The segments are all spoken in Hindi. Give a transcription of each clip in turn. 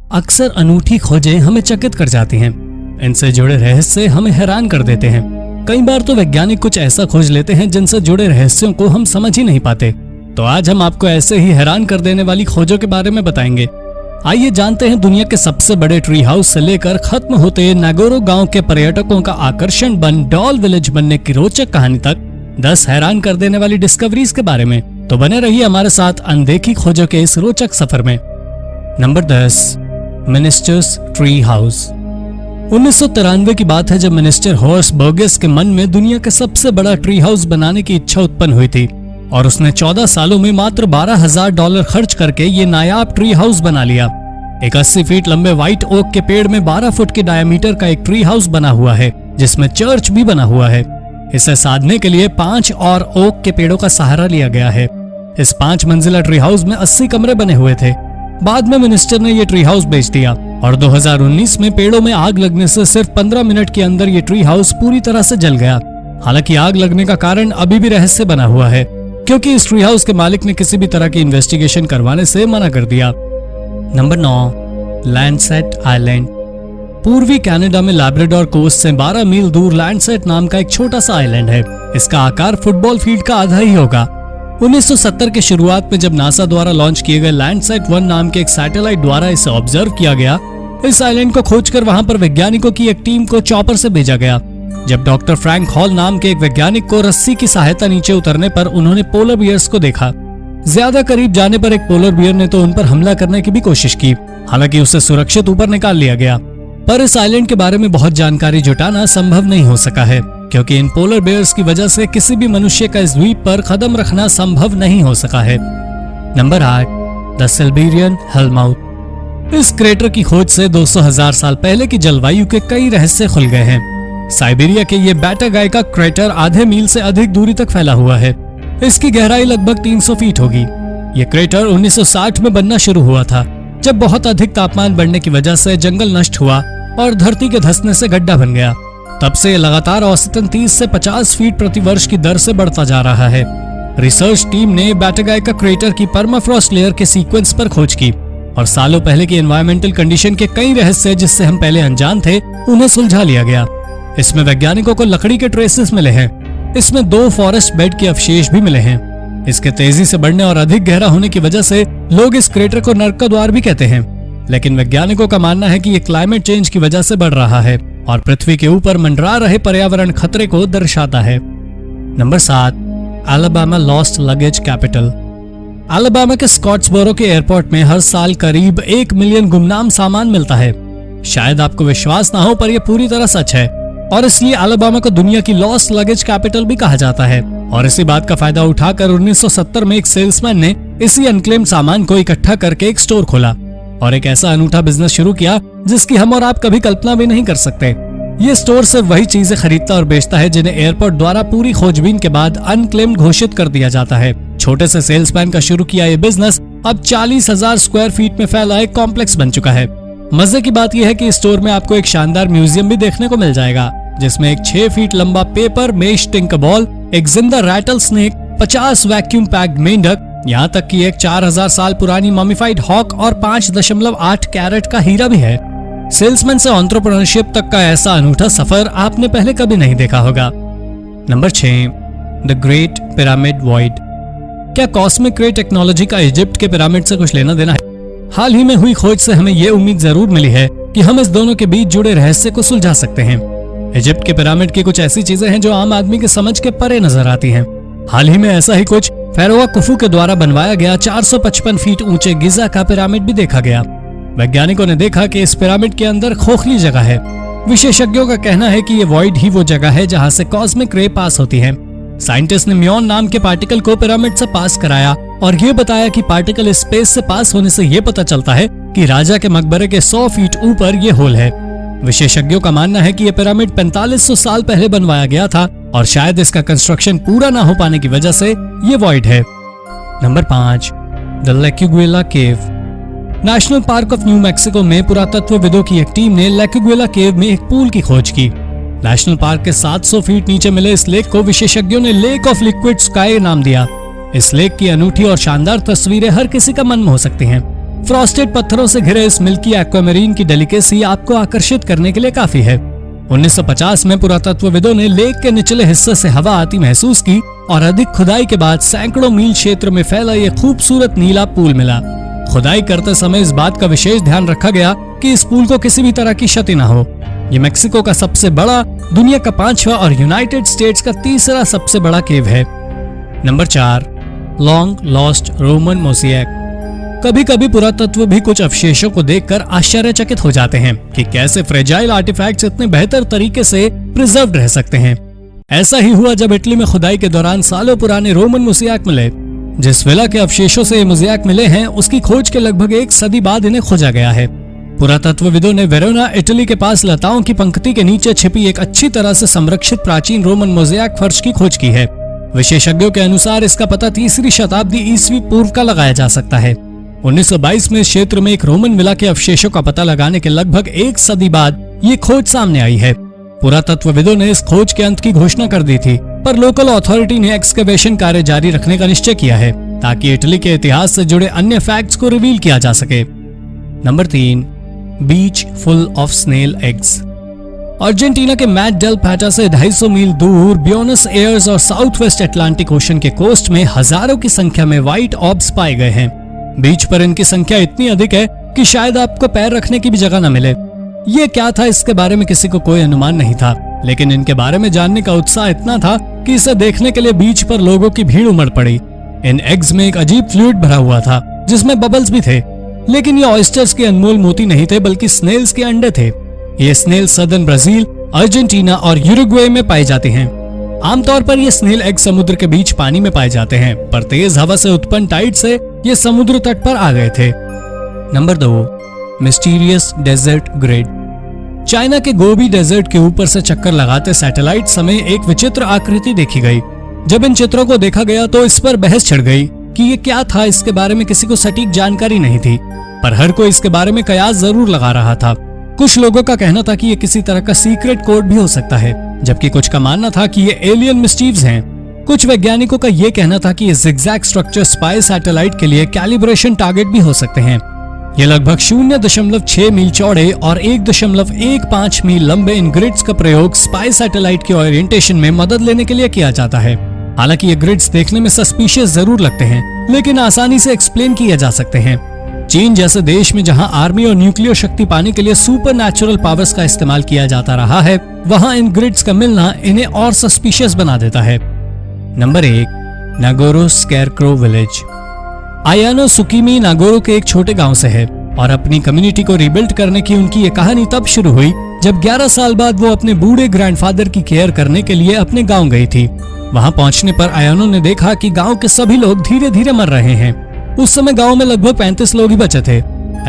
अक्सर अनूठी खोजें हमें चकित कर जाती हैं। इनसे जुड़े रहस्य हमें हैरान कर देते हैं। कई बार तो वैज्ञानिक कुछ ऐसा खोज लेते हैं जिनसे जुड़े रहस्यों को हम समझ ही नहीं पाते। तो आज हम आपको ऐसे ही हैरान कर देने वाली खोजों के बारे में बताएंगे। आइए जानते हैं दुनिया के सबसे बड़े ट्री हाउस से लेकर खत्म होते नागोरो गांव के पर्यटकों का आकर्षण बन डॉल विलेज बनने की रोचक कहानी तक 10 हैरान कर देने वाली डिस्कवरीज के बारे में। तो बने रहिए हमारे साथ अनदेखी खोजों के इस रोचक सफर में। Number 10, ministers tree house. 1993 की बात है जब मिनिस्टर हॉर्स बर्गेस के मन में दुनिया का सबसे बड़ा ट्री हाउस बनाने की इच्छा उत्पन्न हुई थी और उसने 14 सालों में मात्र $12,000 खर्च करके ये नायाब ट्री हाउस बना लिया। एक 80 फीट लंबे व्हाइट ओक के पेड़ में 12 फुट के डायमीटर का एक ट्री हाउस बना हुआ है जिसमें चर्च भी बना हुआ है। इसे साधने के लिए 5 और ओक के पेड़ों का सहारा लिया गया है। इस 5 मंजिला ट्री हाउस में 80 कमरे बने हुए थे। बाद में मिनिस्टर ने ये ट्री हाउस बेच दिया और 2019 में पेड़ों में आग लगने से सिर्फ 15 मिनट के अंदर ये ट्री हाउस पूरी तरह से जल गया। हालांकि आग लगने का कारण अभी भी रहस्य बना हुआ है क्योंकि इस ट्री हाउस के मालिक ने किसी भी तरह की इन्वेस्टिगेशन करवाने से मना कर दिया। नंबर 9, लैंडसेट आइलैंड। पूर्वी कनाडा में लैब्राडोर कोस्ट से 12 मील दूर लैंडसेट नाम का एक छोटा सा आइलैंड है। इसका आकार फुटबॉल फील्ड का आधा ही होगा। 1970 के शुरुआत में जब नासा द्वारा लॉन्च किए गए लैंडसेट 1 नाम के एक सैटेलाइट द्वारा इसे ऑब्जर्व किया गया। इस आइलैंड को खोजकर वहां पर वैज्ञानिकों की एक टीम को चॉपर से भेजा गया। जब डॉक्टर फ्रैंक हॉल नाम के एक वैज्ञानिक को रस्सी की सहायता नीचे उतरने पर उन्होंने पोलर बियर्स को देखा। ज्यादा करीब जाने पर एक पोलर बियर ने तो उन पर हमला करने की भी कोशिश की। हालांकि उसे सुरक्षित ऊपर निकाल लिया गया। पर इस आइलैंड के बारे में बहुत जानकारी जुटाना संभव नहीं हो सका है क्योंकि इन पोलर बेयर्स की वजह से किसी भी मनुष्य का इस द्वीप पर कदम रखना संभव नहीं हो सका है। Number 8, the Siberian hellmouth. इस क्रेटर की खोज से 200,000 साल पहले की जलवायु के कई रहस्य खुल गए हैं। साइबेरिया के ये बैटागाय का क्रेटर आधे मील से अधिक दूरी तक फैला हुआ है। इसकी गहराई लगभग 300 फीट होगी। ये क्रेटर 1960 में बनना शुरू हुआ था जब बहुत अधिक तापमान बढ़ने की वजह से जंगल नष्ट हुआ और धरती के धंसने से गड्ढा बन गया। तब से ये लगातार औसतन 30 से 50 फीट प्रति वर्ष की दर से बढ़ता जा रहा है। रिसर्च टीम ने बैटागाय का क्रेटर की परमाफ्रॉस्ट लेयर के सीक्वेंस पर खोज की और सालों पहले की एनवायरमेंटल कंडीशन के कई रहस्य जिससे हम पहले अनजान थे उन्हें सुलझा लिया गया। इसमें वैज्ञानिकों को लकड़ी के ट्रेसेस मिले हैं। इसमें 2 फॉरेस्ट बेड के अवशेष भी मिले हैं। इसके तेजी से बढ़ने और अधिक गहरा होने की वजह से लोग इस क्रेटर को नर्क का द्वार भी कहते हैं। लेकिन वैज्ञानिकों का मानना है कि ये क्लाइमेट चेंज की वजह से बढ़ रहा है और पृथ्वी के ऊपर मंडरा रहे पर्यावरण खतरे को दर्शाता है। Number 7, Alabama lost luggage capital. Alabama के स्कॉट्सबोरो के एयरपोर्ट में हर साल करीब 1 मिलियन गुमनाम सामान मिलता है। शायद आपको विश्वास ना हो पर यह पूरी तरह सच है और इसलिए अलाबामा को दुनिया की लॉस्ट लगेज कैपिटल भी कहा जाता है। और इसी बात का फायदा उठाकर 1970 में एक सेल्समैन ने इसी अनक्लेम्ड सामान को इकट्ठा करके एक स्टोर खोला और एक ऐसा अनूठा बिजनेस शुरू किया जिसकी हम और आप कभी कल्पना भी नहीं कर सकते। ये स्टोर सिर्फ वही चीजें खरीदता और बेचता है जिन्हें एयरपोर्ट द्वारा पूरी खोजबीन के बाद अनक्लेम्ड घोषित कर दिया जाता है। छोटे से सेल्समैन का शुरू किया ये बिजनेस अब 40,000 स्क्वायर फीट में फैला एक कॉम्प्लेक्स बन चुका है। मजे की बात यह है कि इस स्टोर में आपको एक शानदार म्यूजियम भी देखने को मिल जाएगा जिसमें एक 6 फीट लंबा पेपर मेश टिंकरबॉल, एक जिंदा रैटल स्नेक, 50 वैक्यूम पैक्ड मेंढक, यहाँ तक कि एक 4000 साल पुरानी मॉमिफाइड हॉक और 5.8 कैरेट का हीरा भी है। सेल्समैन से एंटरप्रेन्योरशिप तक का ऐसा अनूठा सफर आपने पहले कभी नहीं देखा होगा। Number 6, the great pyramid void. क्या कॉस्मिक रे टेक्नोलॉजी का इजिप्ट के पिरामिड से कुछ लेना देना है? हाल ही में हुई खोज से हमें ये उम्मीद जरूर मिली है कि हम इस दोनों के बीच जुड़े रहस्य को सुलझा सकते हैं। इजिप्ट के पिरामिड की कुछ ऐसी चीजें हैं जो आम आदमी के समझ के परे नजर आती हैं। हाल ही में ऐसा ही कुछ फेरोआ कुफू के द्वारा बनवाया गया 455 फीट ऊंचे गिजा का पिरामिड भी देखा गया। वैज्ञानिकों ने देखा कि इस पिरामिड के अंदर खोखली जगह है। विशेषज्ञों का कहना है कि ये वॉइड ही वो जगह है जहां से कॉस्मिक रे पास होती है। साइंटिस्ट ने म्योन नाम के पार्टिकल को पिरामिड से पास कराया और ये बताया कि पार्टिकल स्पेस से पास होने से ये पता चलता है कि राजा के मकबरे के 100 फीट ऊपर ये होल है। विशेषज्ञों का मानना है कि यह पिरामिड 4500 साल पहले बनवाया गया था और शायद इसका कंस्ट्रक्शन पूरा ना हो पाने की वजह से ये वॉइड है। Number 5, the Lechuguilla cave. National park of New Mexico में पुरातत्वविदों की एक टीम ने लेक्युगुएला केव में एक पूल की खोज की। नेशनल पार्क के 700 फीट नीचे मिले इस लेक को विशेषज्ञों ने लेक ऑफ लिक्विड स्काई नाम दिया। इस लेक की अनूठी और शानदार तस्वीरें हर किसी का मन मोह सकती हैं। फ्रॉस्टेड पत्थरों से घिरे इस मिल्की एक्वामरीन की डेलिकेसी आपको आकर्षित करने के लिए काफी है। 1950 में पुरातत्वविदों ने लेक के निचले हिस्से से हवा आती महसूस की और अधिक खुदाई के बाद सैकड़ों मील क्षेत्र में फैला ये खूबसूरत नीला पूल मिला। खुदाई करते समय इस बात का विशेष ध्यान रखा गया कि इस पूल को किसी भी तरह की क्षति न हो। ये मेक्सिको का सबसे बड़ा, दुनिया का 5वां और यूनाइटेड स्टेट्स का 3रा सबसे बड़ा केव है। Number 4, long lost Roman mosaic. कभी कभी पुरातत्व भी कुछ अवशेषों को देखकर आश्चर्यचकित हो जाते हैं कि कैसे फ्रेजाइल आर्टिफैक्ट्स इतने बेहतर तरीके से प्रिजर्व्ड रह सकते हैं। ऐसा ही हुआ जब इटली में खुदाई के दौरान सालों पुराने रोमन मोज़ेक मिले। जिस विला के अवशेषों से ये मोज़ेक मिले हैं, उसकी खोज के लगभग 1 सदी बाद इन्हें खोजा गया है। पुरातत्वविदों ने वेरोना, इटली के पास लताओं की पंक्ति के नीचे छिपी एक अच्छी तरह से संरक्षित प्राचीन रोमन मोज़ेक फर्श की खोज की है। विशेषज्ञों के अनुसार इसका पता 3री शताब्दी ईस्वी पूर्व का लगाया जा सकता है। 1922 में इस क्षेत्र में एक रोमन विला के अवशेषों का पता लगाने के लगभग 1 सदी बाद ये खोज सामने आई है। पुरातत्वविदों ने इस खोज के अंत की घोषणा कर दी थी, पर लोकल अथॉरिटी ने एक्सकवेशन कार्य जारी रखने का निश्चय किया है ताकि इटली के इतिहास से जुड़े अन्य फैक्ट्स को रिवील किया जा सके। Number 3, beach full of snail eggs. Argentina के मैट डेल प्लाटा से 250 मील दूर ब्यूनस एयर्स और साउथ वेस्ट अटलांटिक ओशन के कोस्ट में हजारों की संख्या में व्हाइट ऑब्स पाए गए हैं। बीच पर इनकी संख्या इतनी अधिक है कि शायद आपको पैर रखने की भी जगह न मिले। ये क्या था, इसके बारे में किसी को कोई अनुमान नहीं था, लेकिन इनके बारे में जानने का उत्साह इतना था कि इसे देखने के लिए बीच पर लोगों की भीड़ उमड़ पड़ी। इन एग्स में एक अजीब फ्लूइड भरा हुआ था जिसमें बबल्स भी थे, लेकिन ये ऑयस्टर्स के अनमोल मोती नहीं थे बल्कि स्नेल्स के अंडे थे। ये स्नेल सदर्न ब्राजील, अर्जेंटीना और यूरुग्वे में पाए जाते हैं। आमतौर पर ये स्नेल एग समुद्र के बीच पानी में पाए जाते हैं, पर तेज हवा से उत्पन्न टाइड से ये समुद्र तट पर आ गए थे। Number 2, mysterious desert grid. China के गोबी डेजर्ट के ऊपर से चक्कर लगाते सैटेलाइट समय एक विचित्र आकृति देखी गई। जब इन चित्रों को देखा गया तो इस पर बहस छिड़ गई कि ये क्या था। इसके बारे में किसी को सटीक जानकारी नहीं थी, पर हर कोई इसके बारे में कयास जरूर लगा रहा था। कुछ लोगों का कहना था कि ये किसी तरह का सीक्रेट कोड भी हो सकता है, जबकि कुछ का मानना था कि ये एलियन मिस्टीव्स हैं। कुछ वैज्ञानिकों का ये कहना था कि ये जिगजैग स्ट्रक्चर स्पाई सैटेलाइट के लिए कैलिब्रेशन टारगेट भी हो सकते हैं। ये लगभग 0.6 मील चौड़े और 1.15 मील लंबे इन ग्रिड्स का प्रयोग स्पाई सैटेलाइट के ओरिएंटेशन में मदद लेने के लिए किया जाता है। हालांकि ये ग्रिड्स देखने में सस्पिशियस जरूर लगते हैं, लेकिन आसानी से एक्सप्लेन किए जा सकते हैं। चीन जैसे देश में जहां आर्मी और न्यूक्लियर शक्ति पाने के लिए सुपर नेचुरल पावर्स का इस्तेमाल किया जाता रहा है, वहां इन ग्रिड्स का मिलना इन्हें और सस्पिशियस बना देता है। Number 1, Nagoro scarecrow village. Ayano Tsukimi Nagoro के एक छोटे गांव से है और अपनी कम्युनिटी को रिबिल्ड करने की उनकी ये कहानी तब शुरू हुई जब 11 साल बाद वो अपने बूढ़े ग्रैंडफादर की केयर करने के लिए अपने गांव गई थी। वहां पहुंचने पर आयानो ने देखा कि गांव के सभी लोग धीरे धीरे मर रहे हैं। उस समय गांव में लगभग 35 लोग ही बचे थे।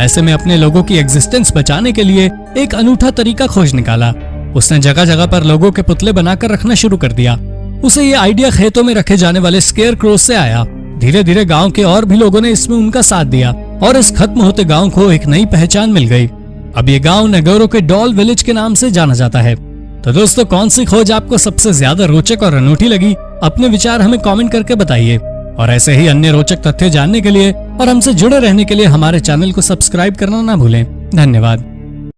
ऐसे में अपने लोगों की एग्जिस्टेंस बचाने के लिए एक अनूठा तरीका खोज निकाला। उसने जगह जगह पर लोगों के पुतले बनाकर रखना शुरू कर दिया। उसे ये आइडिया खेतों में रखे जाने वाले स्केयर क्रोज से आया। धीरे धीरे गांव के और भी लोगों ने इसमें उनका साथ दिया और इस खत्म होते गांव को एक नई पहचान मिल गई। अब ये गांव नागोरो के डॉल विलेज के नाम से जाना जाता है। तो दोस्तों, कौन सी खोज आपको सबसे ज्यादा रोचक और अनूठी लगी? अपने विचार हमें कमेंट करके बताइए। और ऐसे ही अन्य रोचक तथ्य जानने के लिए और हमसे जुड़े रहने के लिए हमारे चैनल को सब्सक्राइब करना ना भूलें। धन्यवाद।